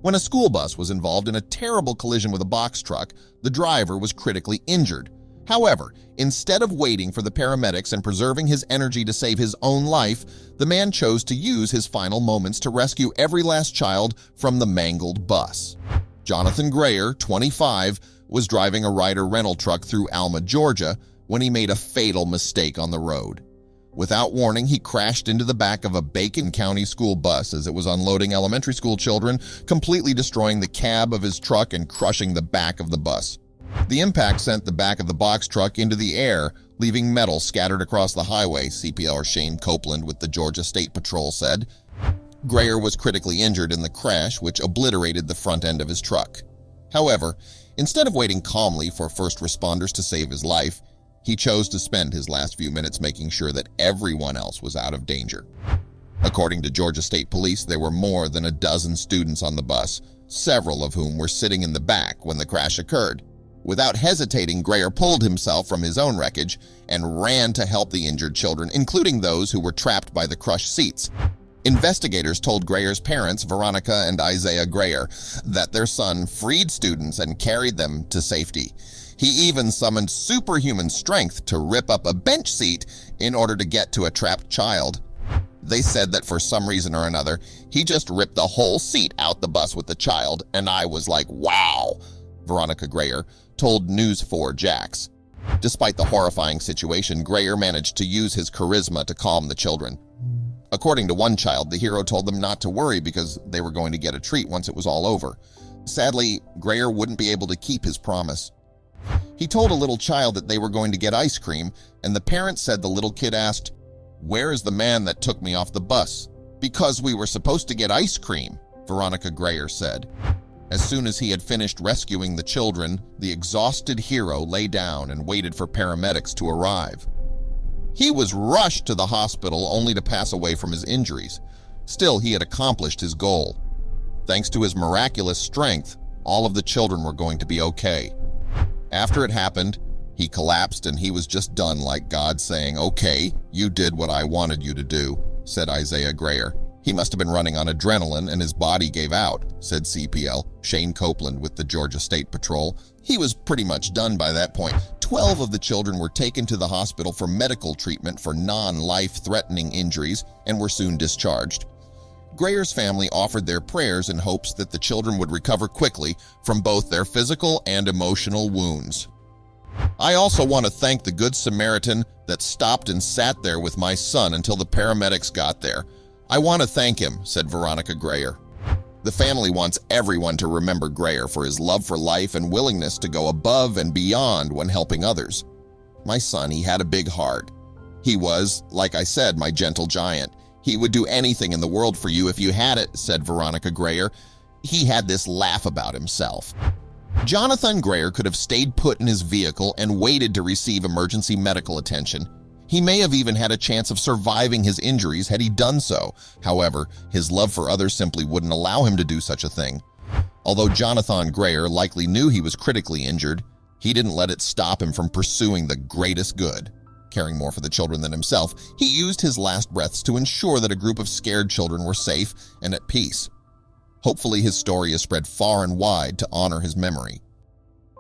when a school bus was involved in a terrible collision with a box truck. The driver was critically injured. However, instead of waiting for the paramedics and preserving his energy to save his own life, the man chose to use his final moments to rescue every last child from the mangled bus. Jonathan Grayer, 25, was driving a Ryder rental truck through Alma, Georgia, when he made a fatal mistake on the road. Without warning, he crashed into the back of a Bacon County school bus as it was unloading elementary school children, completely destroying the cab of his truck and crushing the back of the bus. The impact sent the back of the box truck into the air, leaving metal scattered across the highway, CPL Shane Copeland with the Georgia State Patrol said. Grayer was critically injured in the crash, which obliterated the front end of his truck. However, instead of waiting calmly for first responders to save his life, he chose to spend his last few minutes making sure that everyone else was out of danger. According to Georgia State Police, there were more than a dozen students on the bus, several of whom were sitting in the back when the crash occurred. Without hesitating, Grayer pulled himself from his own wreckage and ran to help the injured children, including those who were trapped by the crushed seats. Investigators told Grayer's parents, Veronica and Isaiah Grayer, that their son freed students and carried them to safety. He even summoned superhuman strength to rip up a bench seat in order to get to a trapped child. They said that for some reason or another, he just ripped the whole seat out the bus with the child, and I was like, wow, Veronica Grayer told News 4 Jax. Despite the horrifying situation, Grayer managed to use his charisma to calm the children. According to one child, the hero told them not to worry because they were going to get a treat once it was all over. Sadly, Grayer wouldn't be able to keep his promise. He told a little child that they were going to get ice cream, and the parent said the little kid asked, "Where is the man that took me off the bus?" "Because we were supposed to get ice cream," Veronica Grayer said. As soon as he had finished rescuing the children, the exhausted hero lay down and waited for paramedics to arrive. He was rushed to the hospital only to pass away from his injuries. Still, he had accomplished his goal. Thanks to his miraculous strength, all of the children were going to be okay. After it happened, he collapsed and he was just done, like God saying, "Okay, you did what I wanted you to do," said Isaiah Grayer. He must have been running on adrenaline and his body gave out, said CPL Shane Copeland with the Georgia State Patrol. He was pretty much done by that point. 12 of the children were taken to the hospital for medical treatment for non-life-threatening injuries and were soon discharged. Grayer's family offered their prayers in hopes that the children would recover quickly from both their physical and emotional wounds. "I also want to thank the Good Samaritan that stopped and sat there with my son until the paramedics got there. I want to thank him," said Veronica Grayer. The family wants everyone to remember Grayer for his love for life and willingness to go above and beyond when helping others. "My son, he had a big heart. He was, like I said, my gentle giant. He would do anything in the world for you if you had it," said Veronica Grayer. He had this laugh about himself. Jonathan Grayer could have stayed put in his vehicle and waited to receive emergency medical attention. He may have even had a chance of surviving his injuries had he done so. However, his love for others simply wouldn't allow him to do such a thing. Although Jonathan Grayer likely knew he was critically injured, he didn't let it stop him from pursuing the greatest good. Caring more for the children than himself, he used his last breaths to ensure that a group of scared children were safe and at peace. Hopefully his story is spread far and wide to honor his memory.